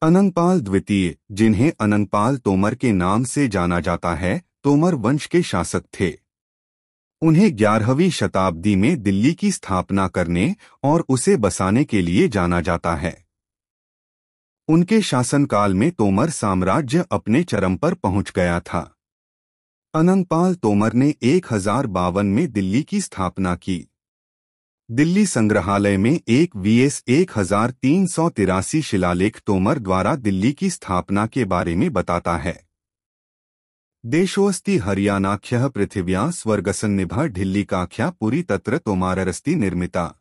अनंगपाल द्वितीय, जिन्हें अनंगपाल तोमर के नाम से जाना जाता है, तोमर वंश के शासक थे। उन्हें 11वीं शताब्दी में दिल्ली की स्थापना करने और उसे बसाने के लिए जाना जाता है। उनके शासनकाल में तोमर साम्राज्य अपने चरम पर पहुंच गया था। अनंगपाल तोमर ने 1052 में दिल्ली की स्थापना की। दिल्ली संग्रहालय में एक VS 1383 शिलालेख तोमर द्वारा दिल्ली की स्थापना के बारे में बताता है। देशोऽस्ति हरियाणाख्यः पृथिव्याः स्वर्गसन्निभः ढिल्लिकाख्या पुरी तत्र तोमाररस्ति निर्मिता।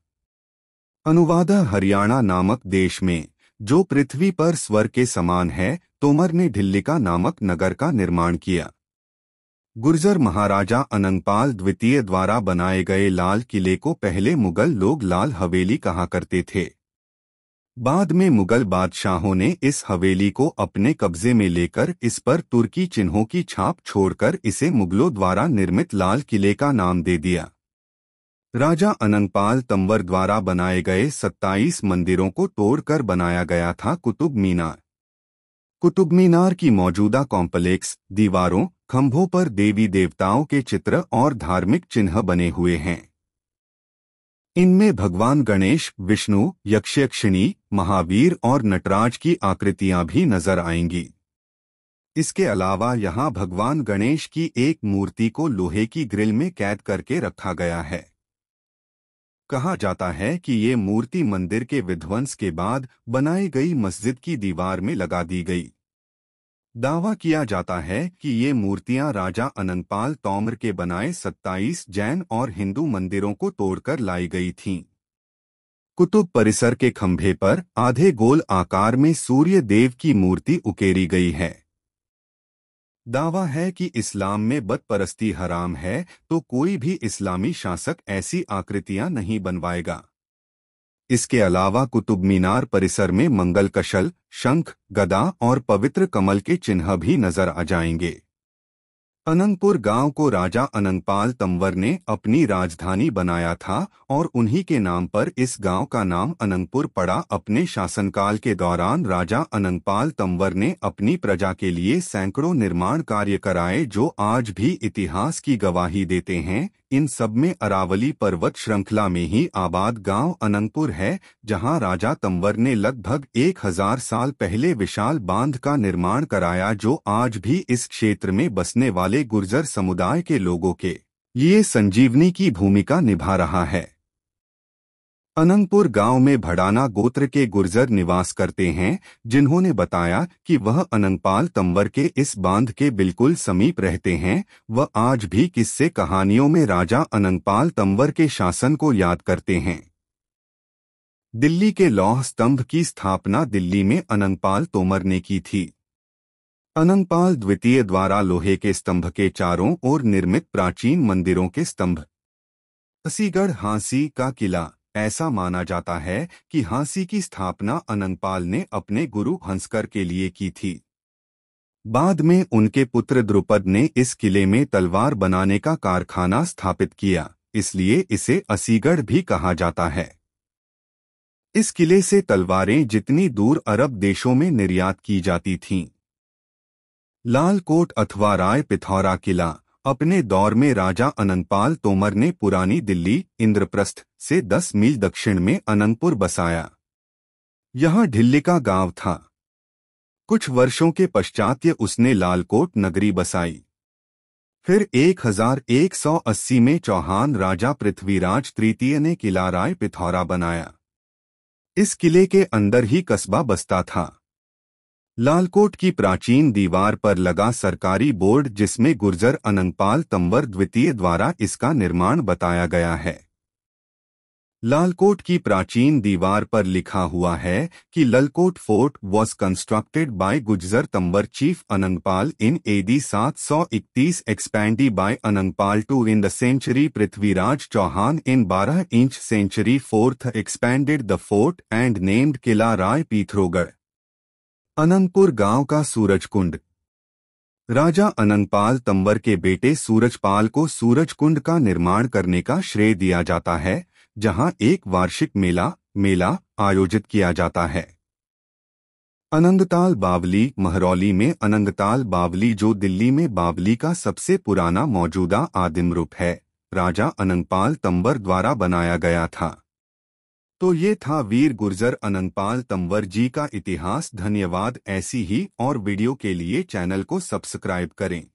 अनुवादः हरियाणा नामक देश में, जो पृथ्वी पर स्वर्ग के समान है, तोमर ने ढिल्लिका नामक नगर का निर्माण किया। गुर्जर महाराजा अनंगपाल द्वितीय द्वारा बनाए गए लाल किले को पहले मुगल लोग लाल हवेली कहा करते थे। बाद में मुगल बादशाहों ने इस हवेली को अपने कब्जे में लेकर इस पर तुर्की चिन्हों की छाप छोड़कर इसे मुगलों द्वारा निर्मित लाल किले का नाम दे दिया। राजा अनंगपाल तंवर द्वारा बनाए गए 27 मंदिरों को तोड़कर बनाया गया था कुतुब मीनार। कुतुब मीनार की मौजूदा कॉम्प्लेक्स दीवारों, खंभों पर देवी देवताओं के चित्र और धार्मिक चिन्ह बने हुए हैं। इनमें भगवान गणेश, विष्णु, यक्षयक्षिणी, महावीर और नटराज की आकृतियां भी नजर आएंगी। इसके अलावा यहां भगवान गणेश की एक मूर्ति को लोहे की ग्रिल में कैद करके रखा गया है। कहा जाता है कि ये मूर्ति मंदिर के विध्वंस के बाद बनाई गई मस्जिद की दीवार में लगा दी गई। दावा किया जाता है कि ये मूर्तियां राजा अनंगपाल तोमर के बनाए 27 जैन और हिंदू मंदिरों को तोड़कर लाई गई थीं। कुतुब परिसर के खंभे पर आधे गोल आकार में सूर्य देव की मूर्ति उकेरी गई है। दावा है कि इस्लाम में बदपरस्ती हराम है, तो कोई भी इस्लामी शासक ऐसी आकृतियां नहीं बनवाएगा। इसके अलावा कुतुब मीनार परिसर में मंगल कशल, शंख, गदा और पवित्र कमल के चिन्ह भी नजर आ जाएंगे। अनंगपुर गांव को राजा अनंगपाल तंवर ने अपनी राजधानी बनाया था और उन्हीं के नाम पर इस गांव का नाम अनंगपुर पड़ा। अपने शासनकाल के दौरान राजा अनंगपाल तंवर ने अपनी प्रजा के लिए सैकड़ों निर्माण कार्य कराए, जो आज भी इतिहास की गवाही देते हैं। इन सब में अरावली पर्वत श्रृंखला में ही आबाद गांव अनंगपुर है, जहां राजा तंवर ने लगभग 1000 साल पहले विशाल बांध का निर्माण कराया, जो आज भी इस क्षेत्र में बसने वाले गुर्जर समुदाय के लोगों के लिए संजीवनी की भूमिका निभा रहा है। अनंगपुर गांव में भड़ाना गोत्र के गुर्जर निवास करते हैं, जिन्होंने बताया कि वह अनंगपाल तंवर के इस बांध के बिल्कुल समीप रहते हैं। वह आज भी किस्से कहानियों में राजा अनंगपाल तंवर के शासन को याद करते हैं। दिल्ली के लौह स्तंभ की स्थापना दिल्ली में अनंगपाल तोमर ने की थी। अनंगपाल द्वितीय द्वारा लोहे के स्तंभ के चारों ओर निर्मित प्राचीन मंदिरों के स्तंभ। असीगढ़ हांसी का किला। ऐसा माना जाता है कि हांसी की स्थापना अनंगपाल ने अपने गुरु हंसकर के लिए की थी। बाद में उनके पुत्र द्रुपद ने इस किले में तलवार बनाने का कारखाना स्थापित किया, इसलिए इसे असीगढ़ भी कहा जाता है। इस किले से तलवारें जितनी दूर अरब देशों में निर्यात की जाती थीं। लाल कोट अथवा राय पिथौरा किला। अपने दौर में राजा अनंगपाल तोमर ने पुरानी दिल्ली, इंद्रप्रस्थ से 10 मील दक्षिण में अनंगपुर बसाया। यहां ढिल्लिका गांव था। कुछ वर्षों के पश्चात उसने लालकोट नगरी बसाई। फिर 1180 में चौहान राजा पृथ्वीराज तृतीय ने किला राय पिथौरा बनाया। इस किले के अंदर ही कस्बा बसता था। लालकोट की प्राचीन दीवार पर लगा सरकारी बोर्ड, जिसमें गुर्जर अनंगपाल तंवर द्वितीय द्वारा इसका निर्माण बताया गया है। लालकोट की प्राचीन दीवार पर लिखा हुआ है कि Lalkot fort was constructed by Gurjar Tanwar chief Anangpal in AD 731, expanded by Anangpal two in the century Prithviraj Chauhan in 12 इंच century 4th expanded the fort and named Qila Rai Pithoragarh. Anangpur गांव का सूरजकुंड। राजा अनंगपाल तंवर के बेटे सूरजपाल को सूरजकुंड का निर्माण करने का श्रेय दिया जाता है, जहां एक वार्षिक मेला आयोजित किया जाता है। अनंगताल बावली महरौली में अनंगताल बावली जो दिल्ली में बावली का सबसे पुराना मौजूदा आदिम रूप है, राजा अनंगपाल तंवर द्वारा बनाया गया था। तो ये था वीर गुर्जर अनंगपाल तंवर जी का इतिहास। धन्यवाद। ऐसी ही और वीडियो के लिए चैनल को सब्सक्राइब करें।